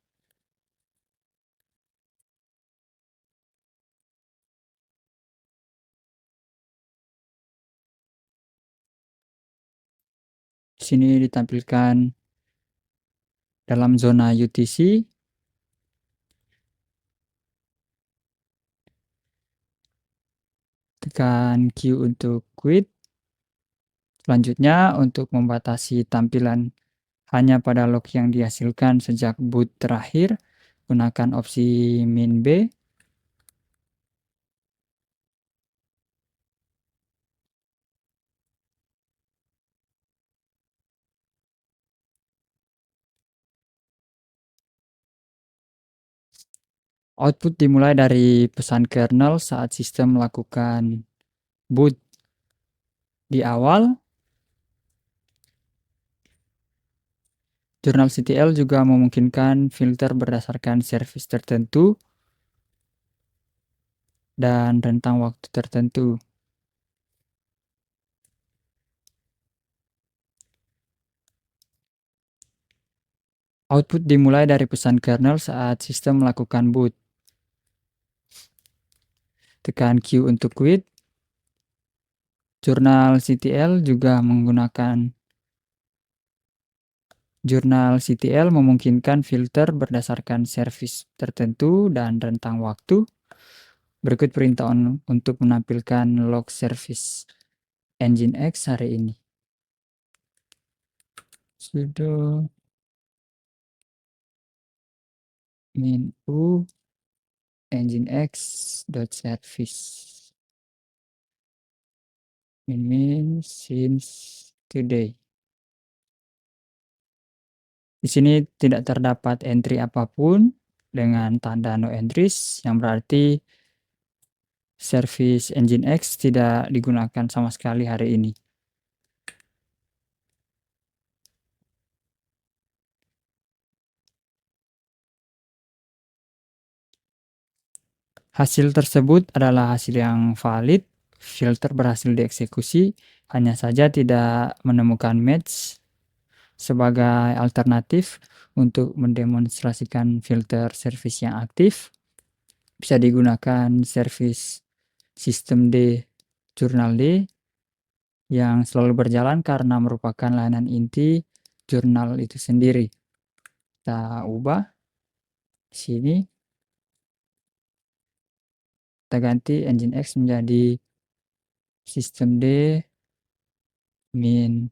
di sini ditampilkan dalam zona UTC. Tekan Q untuk quit. Selanjutnya, untuk membatasi tampilan hanya pada log yang dihasilkan sejak boot terakhir, gunakan opsi min B. Output dimulai dari pesan kernel saat sistem melakukan boot. Di awal, jurnal.ctl juga memungkinkan filter berdasarkan service tertentu dan rentang waktu tertentu. Output dimulai dari pesan kernel saat sistem melakukan boot. Tekan Q untuk quit. Jurnal.ctl juga menggunakan Jurnal CTL memungkinkan filter berdasarkan servis tertentu dan rentang waktu. Berikut perintah untuk menampilkan log service Nginx hari ini. Sudo min u nginx.service min since today. Di sini tidak terdapat entry apapun dengan tanda no entries, yang berarti service Nginx tidak digunakan sama sekali hari ini. Hasil tersebut adalah hasil yang valid, filter berhasil dieksekusi, hanya saja tidak menemukan match. Sebagai alternatif untuk mendemonstrasikan filter service yang aktif, bisa digunakan service systemd jurnal D yang selalu berjalan karena merupakan layanan inti jurnal itu sendiri. Kita ubah di sini. Kita ganti Nginx menjadi systemd min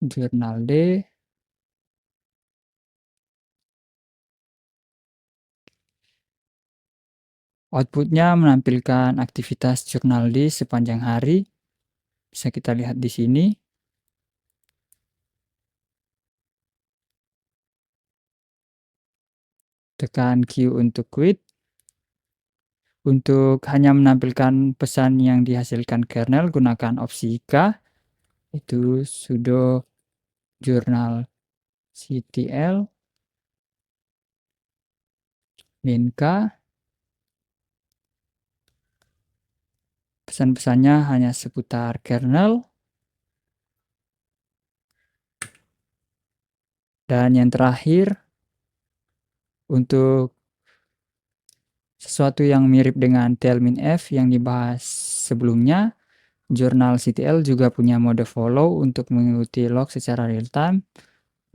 jurnal D. Outputnya menampilkan aktivitas jurnal D sepanjang hari. Bisa kita lihat di sini. Tekan Q untuk quit. Untuk hanya menampilkan pesan yang dihasilkan kernel, gunakan opsi K, itu sudo jurnal CTL min K. Pesan-pesannya hanya seputar kernel. Dan yang terakhir, untuk sesuatu yang mirip dengan tail-min-f yang dibahas sebelumnya, jurnal CTL juga punya mode follow untuk mengikuti log secara real-time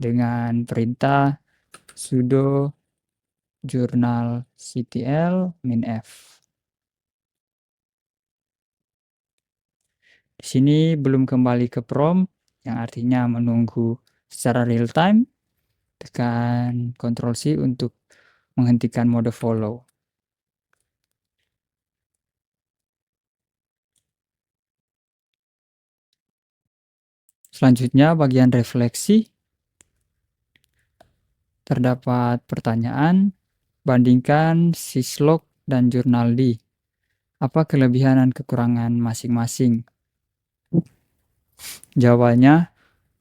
dengan perintah sudo jurnal CTL min-f. Di sini belum kembali ke prompt, yang artinya menunggu secara real-time. Tekan Ctrl+C untuk menghentikan mode follow. Selanjutnya bagian refleksi. Terdapat pertanyaan, bandingkan syslog dan jurnal D. Apa kelebihan dan kekurangan masing-masing? Jawabannya,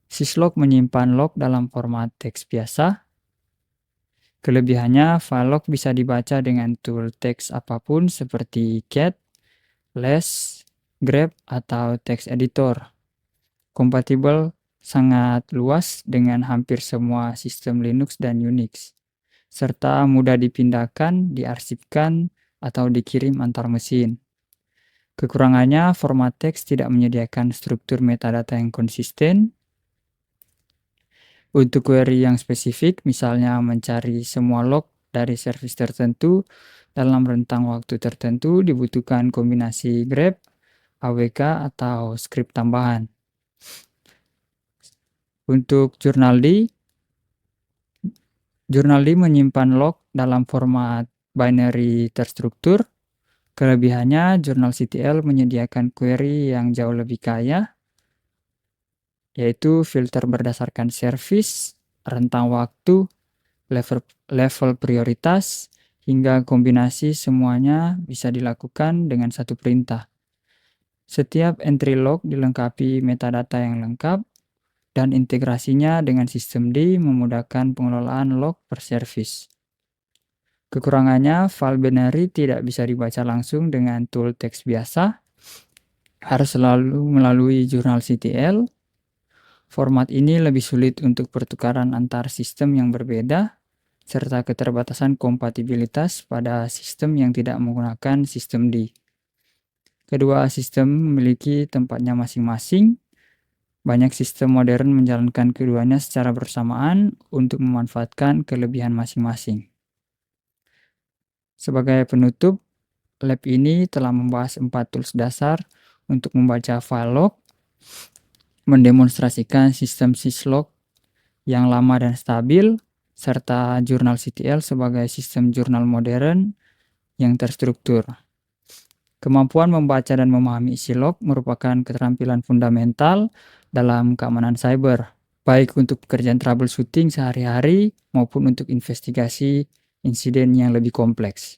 syslog menyimpan log dalam format teks biasa. Kelebihannya, file log bisa dibaca dengan tool teks apapun seperti cat, less, grep, atau text editor. Kompatibel sangat luas dengan hampir semua sistem Linux dan Unix, serta mudah dipindahkan, diarsipkan, atau dikirim antar mesin. Kekurangannya, format teks tidak menyediakan struktur metadata yang konsisten. Untuk query yang spesifik, misalnya mencari semua log dari service tertentu dalam rentang waktu tertentu, dibutuhkan kombinasi grep, awk, atau skrip tambahan. Untuk jurnal D menyimpan log dalam format binary terstruktur. Kelebihannya, jurnal CTL menyediakan query yang jauh lebih kaya, yaitu filter berdasarkan service, rentang waktu, level prioritas, hingga kombinasi semuanya bisa dilakukan dengan satu perintah. Setiap entry log dilengkapi metadata yang lengkap, dan integrasinya dengan sistem D memudahkan pengelolaan log per service. Kekurangannya, file binary tidak bisa dibaca langsung dengan tool teks biasa, harus selalu melalui jurnal CTL. Format ini lebih sulit untuk pertukaran antar sistem yang berbeda, serta keterbatasan kompatibilitas pada sistem yang tidak menggunakan sistem D. Kedua sistem memiliki tempatnya masing-masing. Banyak sistem modern menjalankan keduanya secara bersamaan untuk memanfaatkan kelebihan masing-masing. Sebagai penutup, lab ini telah membahas 4 tools dasar untuk membaca file log, mendemonstrasikan sistem syslog yang lama dan stabil, serta jurnal CTL sebagai sistem jurnal modern yang terstruktur. Kemampuan membaca dan memahami isi log merupakan keterampilan fundamental dalam keamanan cyber, baik untuk pekerjaan troubleshooting sehari-hari maupun untuk investigasi insiden yang lebih kompleks.